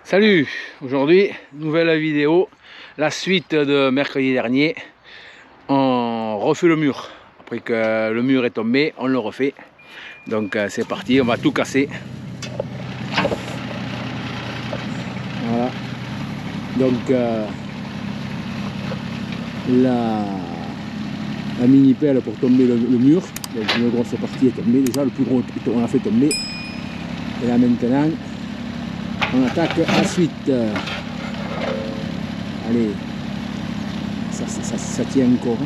Salut, aujourd'hui nouvelle vidéo, la suite de mercredi dernier. On refait le mur, après que le mur est tombé, on le refait. Donc c'est parti, on va tout casser. Voilà, donc la mini pelle pour tomber le mur, donc une grosse partie est tombée déjà, le plus gros on l'a fait tomber. Et là maintenant on attaque la suite. Allez, ça tient encore.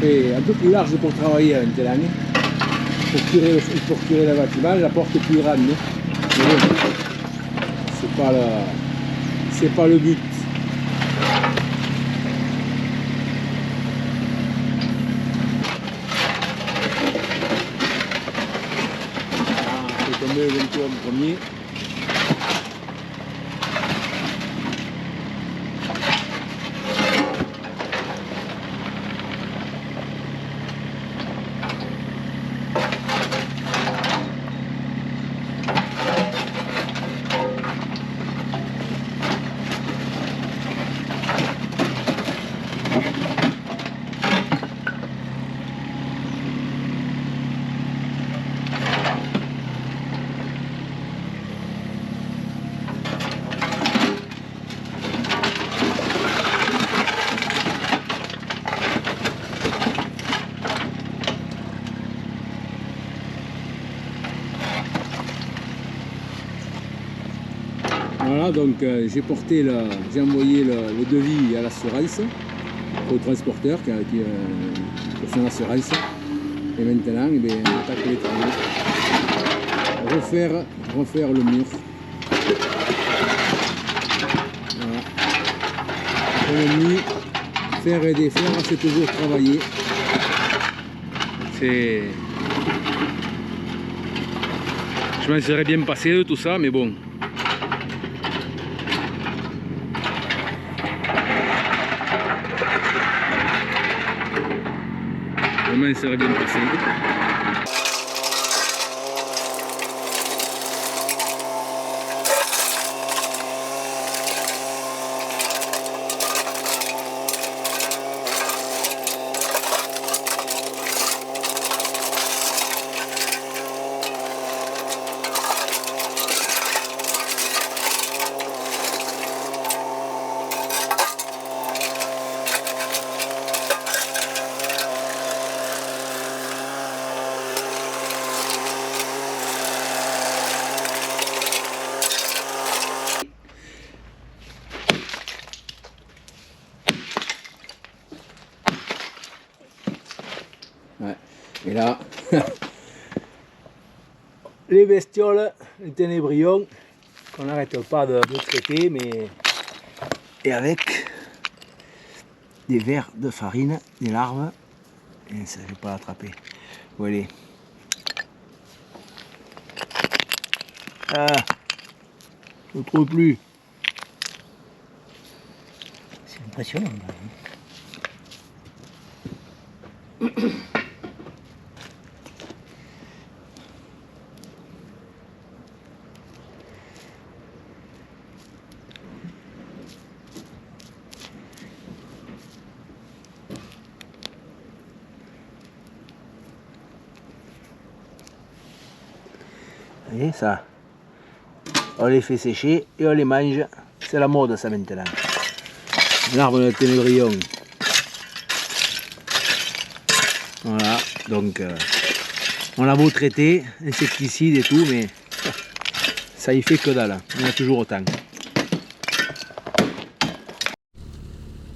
Un peu plus large pour travailler maintenant, pour curer le bâtiment, la porte est plus grande, mais bon, c'est pas le but. On fait tomber le tour du premier. Voilà, donc j'ai envoyé le devis à l'assurance, au transporteur pour son assurance. Et maintenant, eh bien, on attaque les travaux. Refaire le mur. Voilà. Nuit, faire et défaire, c'est toujours travailler. Je m'en serais bien passé de tout ça, mais bon. Vraiment, il serait bien passé. Ouais. Et là, les bestioles, les ténébrions, qu'on n'arrête pas de traiter, mais et avec des vers de farine, des larves, et ça ne vais pas l'attraper. Voilà. Ah, je ne trouve plus. impressionnant. Vous voyez ça? On les fait sécher et on les mange. C'est la mode ça maintenant. L'arbre de ténébrion. Voilà, donc on a beau traiter, insecticides et tout, mais ça y fait que dalle. Il y en a toujours autant.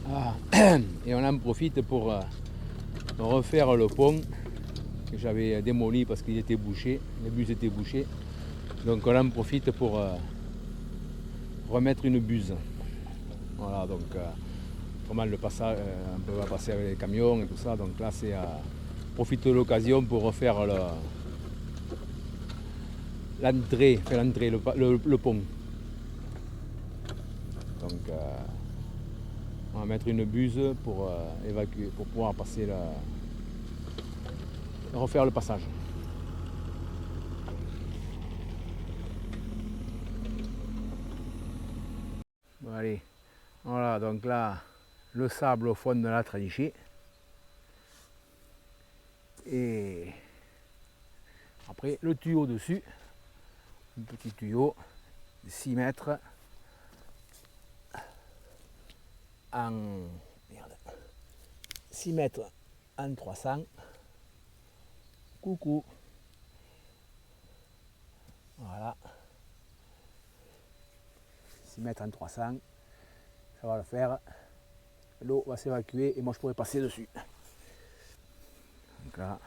Ah, et on en profite pour refaire le pont que j'avais démoli parce qu'il était bouché, les buses étaient bouchées. Donc on en profite pour remettre une buse. Voilà, donc comment le passage, on peut pas passer avec les camions et tout ça. Donc là c'est profite de l'occasion pour refaire l'entrée, le pont. Donc on va mettre une buse pour évacuer, pour pouvoir passer refaire le passage. Bon, allez, voilà, donc là le sable au fond de la tranchée et après le tuyau dessus, un petit tuyau de 6 mètres en 6 mètres en 300. Coucou, voilà, 6 mètres en 300, ça va le faire. L'eau va s'évacuer et moi je pourrais passer dessus. Donc là,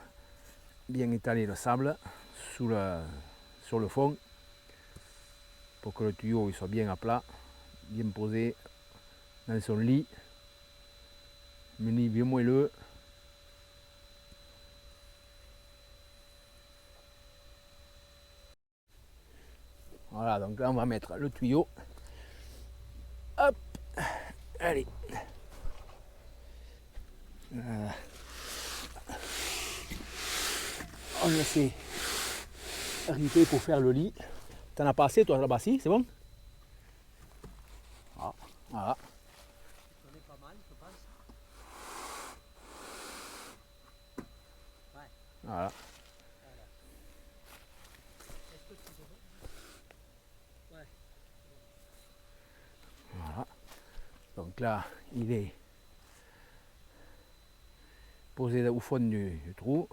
bien étaler le sable sur le fond pour que le tuyau il soit bien à plat, bien posé dans son lit, un lit bien moelleux. Voilà, donc là on va mettre le tuyau. Hop, allez. On le fait arriver pour faire le lit. T'en as pas assez toi là-bas, si, c'est bon? Ah, voilà. On est pas mal, je pense. Ouais. Voilà. Est-ce que tu veux? Ouais. Voilà. Donc là, il est posé au fond du trou.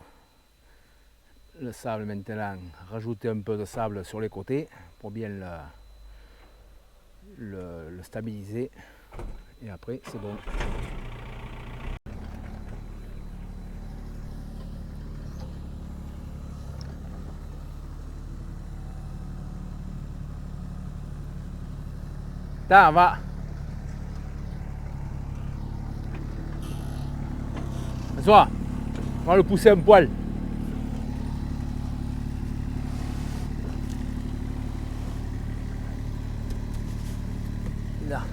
Le sable maintenant, rajouter un peu de sable sur les côtés pour bien le stabiliser. Et après, c'est bon. Là, va. Assois. On va le pousser un poil. Là.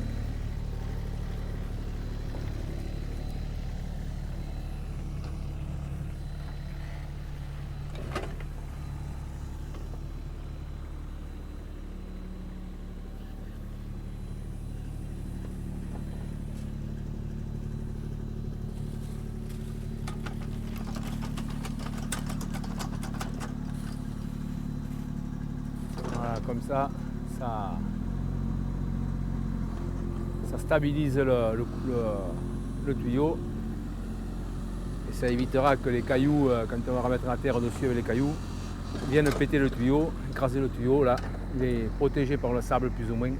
Voilà, comme ça stabilise le tuyau et ça évitera que les cailloux, quand on va remettre la terre dessus avec les cailloux, viennent péter le tuyau, écraser le tuyau. Là, il est protégé par le sable plus ou moins.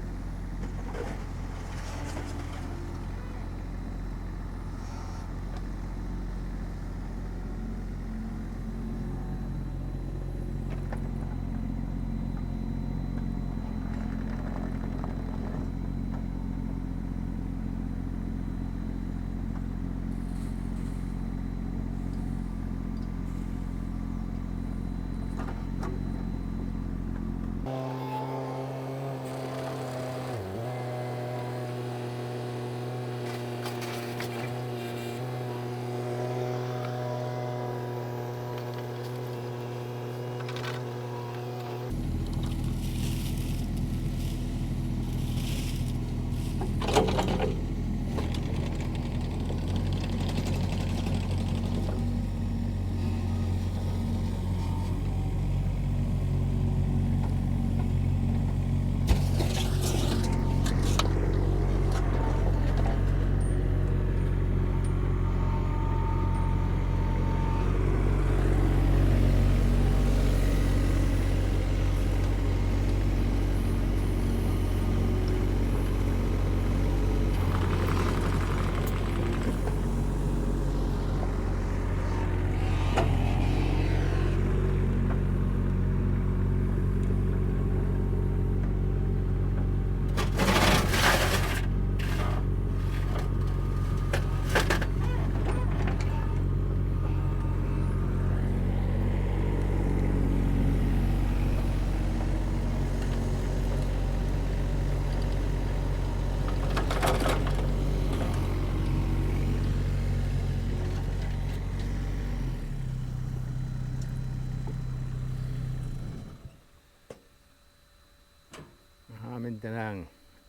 maintenant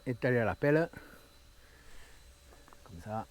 étaler à la pelle, comme ça.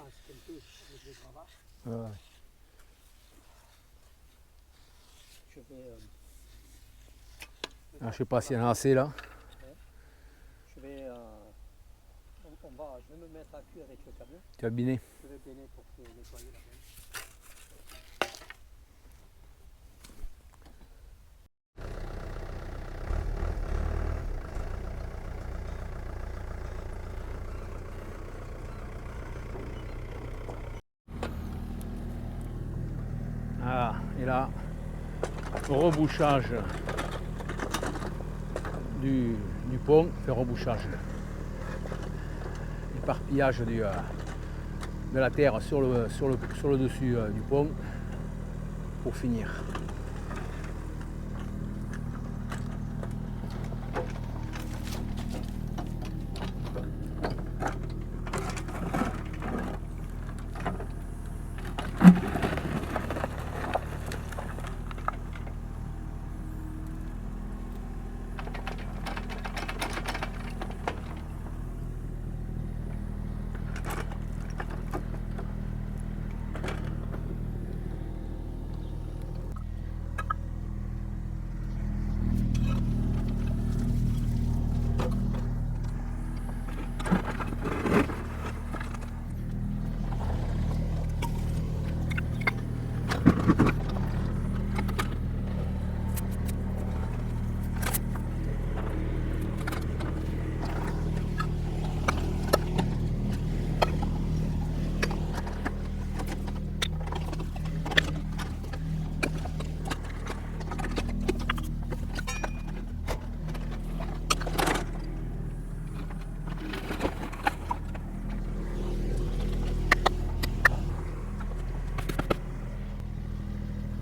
Un peu avec les gravats. Ouais. Je vais, Ah, je sais pas s'il y en a assez là. je vais, je vais me mettre à cul avec le camion. Tu as biné. Je vais béner pour nettoyer la benne. Voilà, et là, rebouchage du pont, fait rebouchage, éparpillage de la terre sur le dessus du pont pour finir.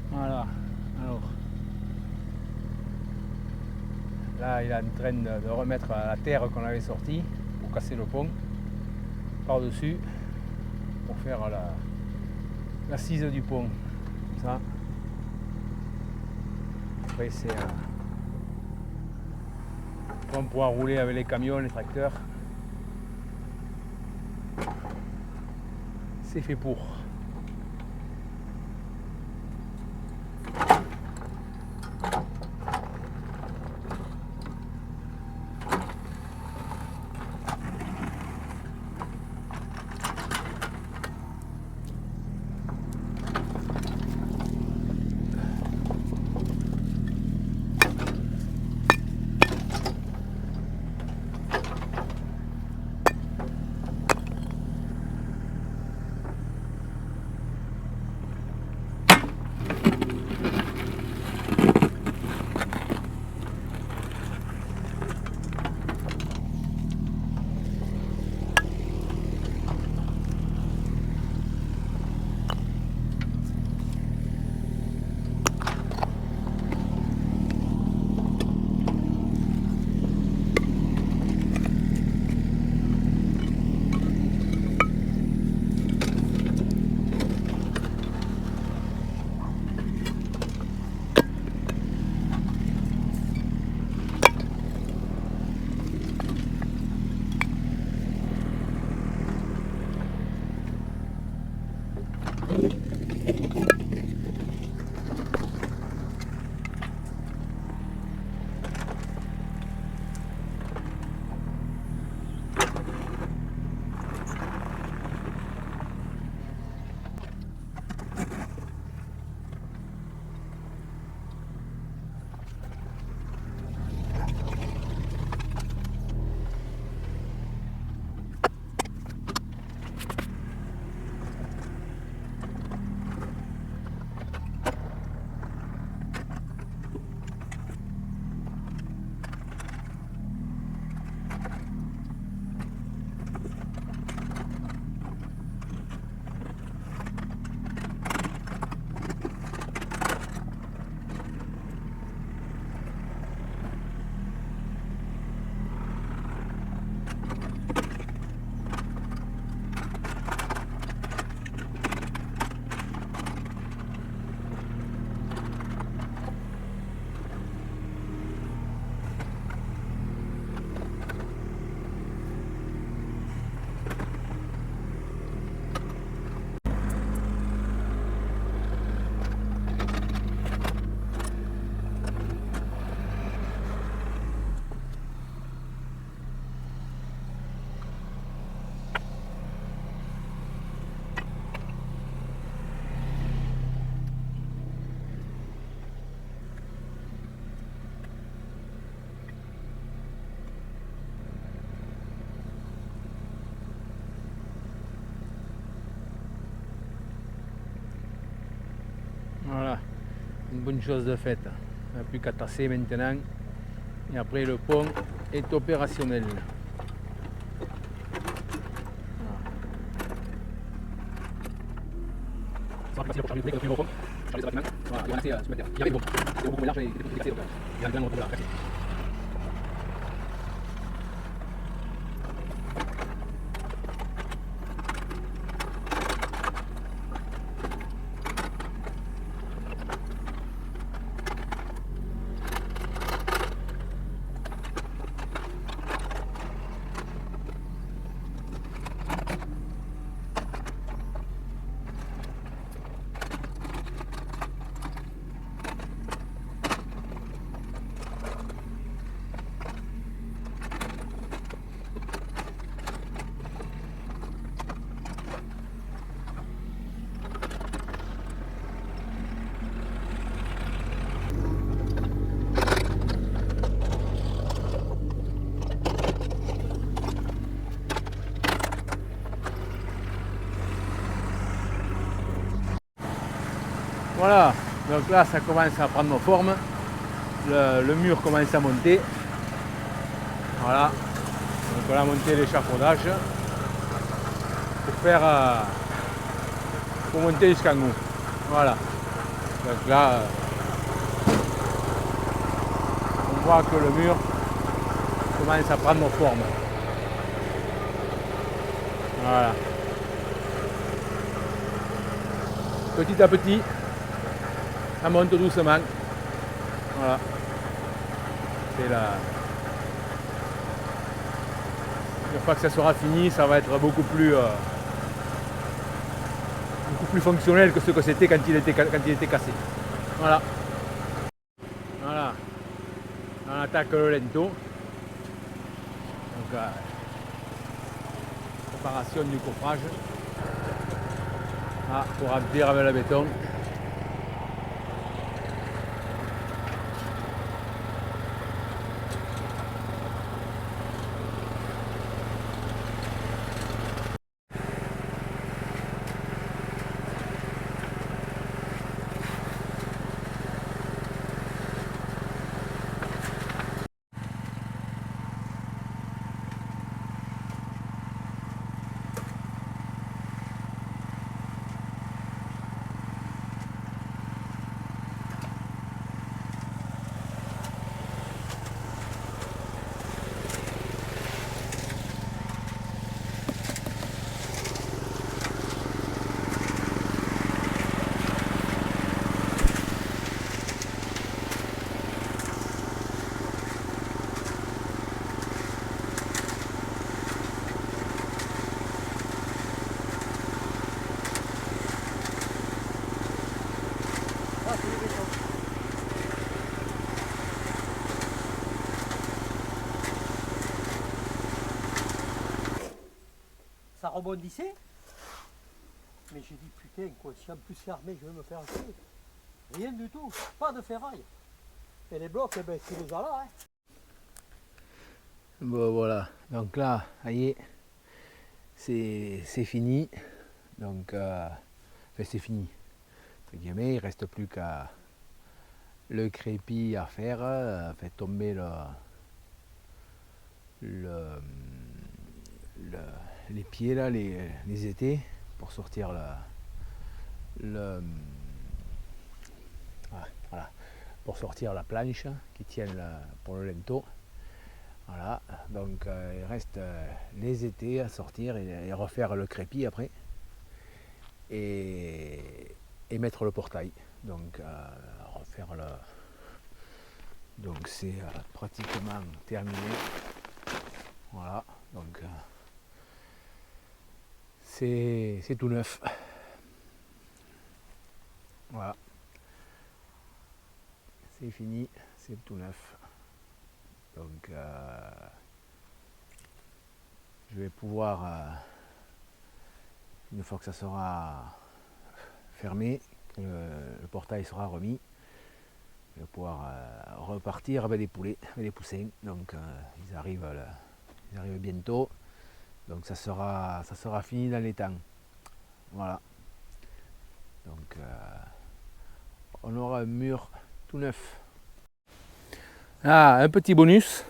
Voilà, alors là il est en train de remettre la terre qu'on avait sortie pour casser le pont par dessus pour faire l'assise du pont, comme ça. Après c'est on pourra rouler avec les camions, les tracteurs. C'est fait pour. Voilà, une bonne chose de faite. Il n'y a plus qu'à tasser maintenant. Et après le pont est opérationnel. Ça va passer pour charger le pont. Charger ça rapidement. Voilà, il va lancer ce matin. Il y avait des pompes. C'est beaucoup moins large et il est beaucoup plus fixé. Donc il y a un grand retour là. Voilà, donc là ça commence à prendre forme, le mur commence à monter, voilà, donc on a monté l'échafaudage pour monter jusqu'en haut, voilà, donc là on voit que le mur commence à prendre forme, voilà, petit à petit. Ça monte doucement. Voilà. C'est là. Une fois que ça sera fini, ça va être beaucoup plus fonctionnel que ce que c'était quand il était cassé. Voilà. Voilà. On attaque le lento. Donc préparation du coffrage. Ah, pour remplir avec le béton. Ça rebondissait. Mais j'ai dit putain quoi, si en plus c'est armé, je vais me faire chier. Rien du tout, pas de ferraille. Et les blocs, eh ben, tu les as là. Hein. Bon voilà, donc là, ça y est, c'est fini. Donc, enfin, c'est fini. Entre guillemets, il ne reste plus qu'à le crépi à faire, fait tomber les pieds là, les étais pour sortir voilà, pour sortir la planche qui tient pour le lento. Voilà, donc il reste les étais à sortir et refaire le crépi après et mettre le portail. Donc refaire le. Donc c'est pratiquement terminé. Voilà, donc c'est tout neuf. Voilà. C'est fini, c'est tout neuf. Donc je vais pouvoir, une fois que ça sera fermé, que le portail sera remis, je vais pouvoir repartir avec les poulets, avec les poussins. Donc ils arrivent bientôt. Donc ça sera fini dans les temps. Voilà. Donc on aura un mur tout neuf. Ah, un petit bonus.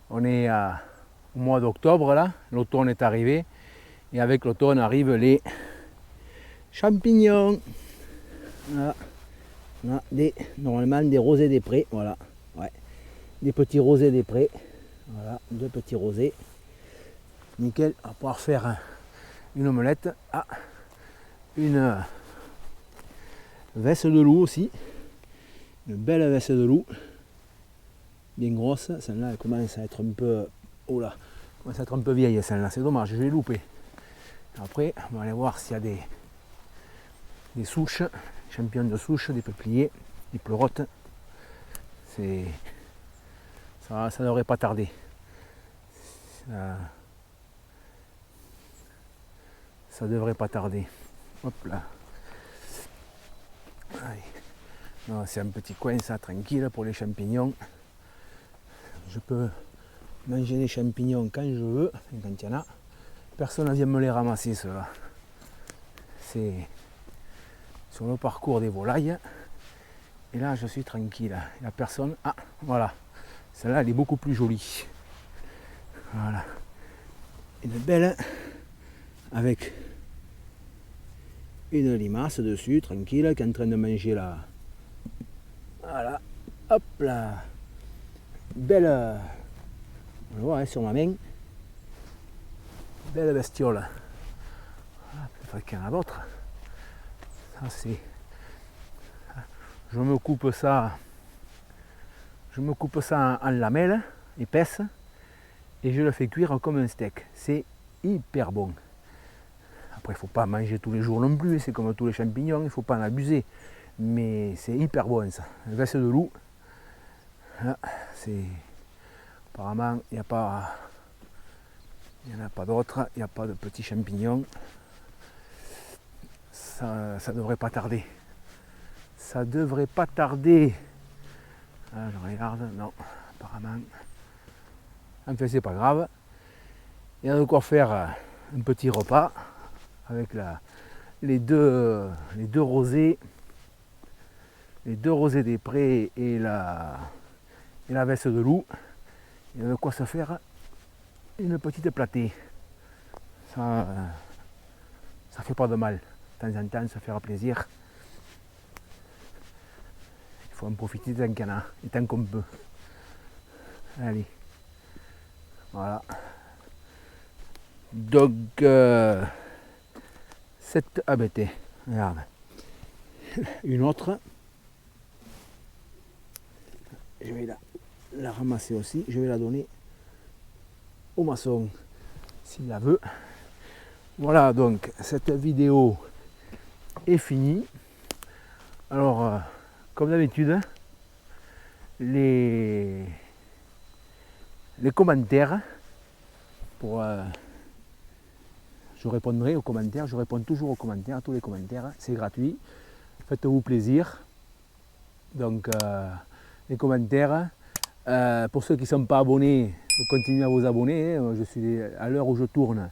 On est au mois d'octobre là, l'automne est arrivé. Et avec l'automne arrivent les champignons. Voilà. On a normalement des rosés des prés, voilà. Ouais. Des petits rosés des prés. Voilà, 2 petits rosés. Nickel, on va pouvoir faire une omelette. Ah, une veste de loup aussi. Une belle veste de loup. Bien grosse. Celle-là, elle commence à être un peu. Oh là, elle commence à être un peu vieille celle-là. C'est dommage, je l'ai loupé. Après, on va aller voir s'il y a des souches, champignons de souche, des peupliers, des pleurotes. Ça devrait pas tarder. Ça devrait pas tarder. Hop là. C'est un petit coin ça, tranquille pour les champignons. Je peux manger les champignons quand je veux, quand il y en a. Personne ne vient me les ramasser ceux-là. C'est sur le parcours des volailles. Et là je suis tranquille. Il n'y a personne. Ah voilà. Celle-là elle est beaucoup plus jolie. Voilà. Une belle avec une limace dessus, tranquille, qui est en train de manger là. Voilà. Hop là. Belle. On le voit hein, sur ma main. Belle bestiole. Voilà, peut-être qu'il y en a d'autres. Ça c'est. Je me coupe ça en lamelles épaisses et je le fais cuire comme un steak. C'est hyper bon. Après il ne faut pas manger tous les jours non plus, c'est comme tous les champignons, il ne faut pas en abuser. Mais c'est hyper bon ça. Une veste de loup. Là, c'est. Apparemment il n'y a pas. Il n'y en a pas d'autres, il n'y a pas de petits champignons. Ça devrait pas tarder. Ça devrait pas tarder. Ah, je regarde, non, apparemment. Enfin, c'est pas grave. Il y a de quoi faire un petit repas avec les deux rosés. Les 2 rosés des prés et la veste de loup. Il y a de quoi se faire une petite platée. Ça fait pas de mal. De temps en temps, se faire plaisir. Il faut en profiter tant qu'il y en a et tant qu'on peut. Allez. Voilà. Donc, cette ABT. Regarde. Une autre. Je vais la ramasser aussi. Je vais la donner au maçon s'il la veut. Voilà donc cette vidéo est finie. Alors comme d'habitude les commentaires pour je répondrai aux commentaires, je réponds toujours aux commentaires, à tous les commentaires, c'est gratuit, faites-vous plaisir. Donc les commentaires, pour ceux qui ne sont pas abonnés, continuez à vous abonner. Je suis à l'heure où je tourne,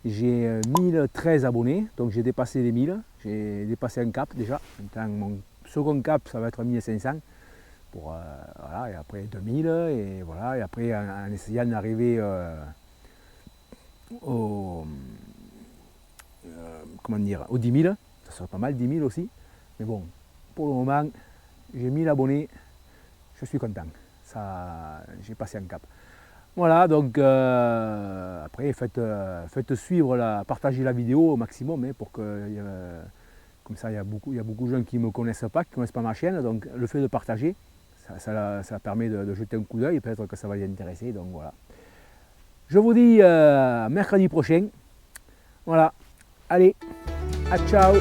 j'ai 1013 abonnés, donc j'ai dépassé les 1000, j'ai dépassé un cap déjà. Maintenant, mon second cap, ça va être 1500, pour, voilà, et après 2000, et voilà, et après en essayant d'arriver aux 10 000, ça serait pas mal, 10 000 aussi, mais bon, pour le moment, j'ai 1000 abonnés, je suis content, j'ai passé un cap. Voilà, donc après faites suivre, partagez la vidéo au maximum, hein, pour que comme ça il y a beaucoup de gens qui ne me connaissent pas, qui ne connaissent pas ma chaîne, donc le fait de partager, ça permet de jeter un coup d'œil, peut-être que ça va les intéresser, donc voilà. Je vous dis mercredi prochain, voilà, allez, à ciao.